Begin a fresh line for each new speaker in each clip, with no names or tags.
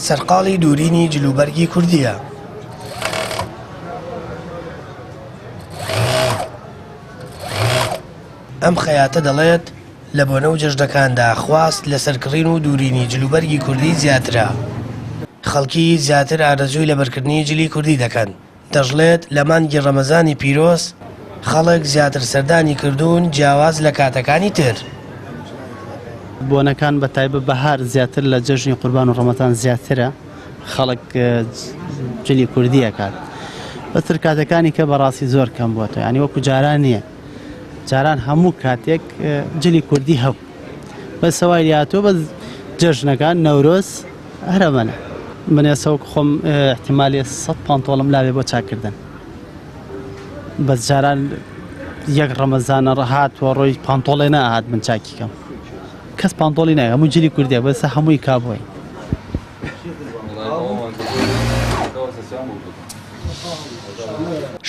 سەرقاڵی دوورینی جلوبەرگی کوردیە. ئەم خەیاتە دەڵێت لە بۆنە و جەژنەکاندا خواست لە سەرکڕین و دوورینی جلوبەرگی کوردی زیاترە. خەڵکی زیاتر ئارەزووی لە بەرکردنی جلی کوردی دەکەن. دەژڵێت لە مانگی ڕەمەزانی پیرۆز خەڵک زیاتر سەردانی کردوون جیاواز لە کاتەکانی تر.
بۆنەکان بە تایبەت بەهار زیاتر لە جەژنی قوربان و ڕەمەزان زیاترە، خەڵک جلی کوردی ئەکات. بەتر کاتەکانی کە بەڕاستی زۆر کەم بووەتەوە، یعنی وەکو جاران نییە. جاران هەموو کاتێک جلی کوردی هەبوو، بە سەوای هاتووە بە جەژنەکان نەورۆز هەرەمەنە. من ێستا خۆم احتیمالی 100 پانتۆڵم لاوێ بۆ چاکردن. بەس جاران یەک ڕەمەزانە ڕەهاتوە ڕۆی پانتۆڵێ نەهات من چاکی کەم. کەس پانتۆڵی نایە، هەموو جلی کوردیە، بەسە هەمووی کابووی.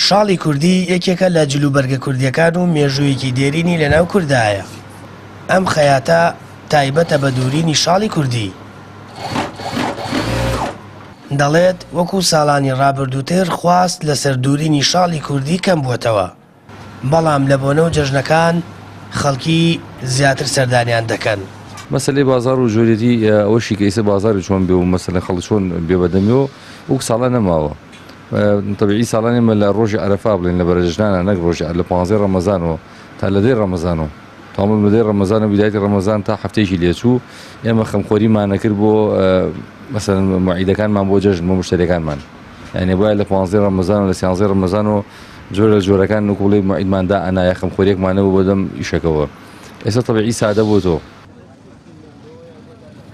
شاڵی کوردی یەکێکە لە جلوبەرگە کوردیەکان و مێژوویەکی دێرینی لەناو کوردایە. ئەم خەیاتە تایبەتە بە دوورینی شاڵی کوردی. دەڵێت وەکو ساڵانی ڕابردووتر خواست لەسەر دوورینی شاڵی کوردی کەم بووەتەوە، بەڵام لە بۆنە و جەژنەکان خەڵکی زیاتر سەردانیان دەکەن.
مەسەلەی بازار و جۆرێتی ئەوەشی کە ئێستا بازاری چۆن بێ و مەسەلەی خەڵک چۆن بێبەدەمیەوە وەک ساڵان نەماوە. طبیعی ساڵانێمە لە ڕۆژی عەرەفا بڵێن لە بەرەژنانە، نەک ڕۆژی لە 15 ڕەمەزانەوە تا لە 10 ڕەمەزانەوە تامل لە 10 ڕەمەزان و بیدایەتی ڕەمەزان تا هەفتەیەکی لێچوو ئێمە خەمخۆریمان نەکرد بۆ مەسەلەن موعیدەکانمان بۆ جەژن بۆ مشتریەکانمان. یعنی بۆیە لە 15 ڕەمەزان و لە 13 ڕەمەزان و جۆرە لە جۆرەکان وەکو بڵێ موعیدماندا ئەنایە خەمخۆریەکمانەوە بۆ دەم ئیشەکەوە. ئێستا طبیعی سادە بووەوە.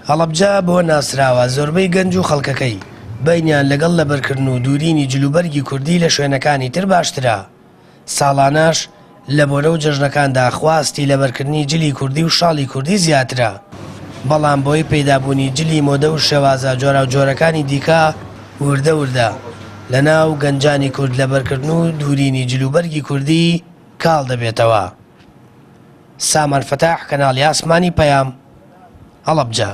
هەڵەبجە بۆ ناسراوە زۆربەی گەنج و خەڵکەکەی بەینیان لەگەڵ لەبەرکردن و دوورینی جلوبەرگی کوردی لە شوێنەکانی تر باشترە. ساڵانەش لە بۆنە و جەژنەکاندا خواستی لەبەرکردنی جلی کوردی و شاڵی کوردی زیاترە، بەڵام بۆی پەیدابوونی جلی مۆدە و شێوازە جۆرە و جۆرەکانی دیکە وردە وردە لە ناو گەنجانی کورد لەبەرکردن و دوورینی جلوبەرگی کوردی کاڵ دەبێتەوە. سامان فەتاح، کەناڵی ئاسمانی پەیام، هەڵەبجە.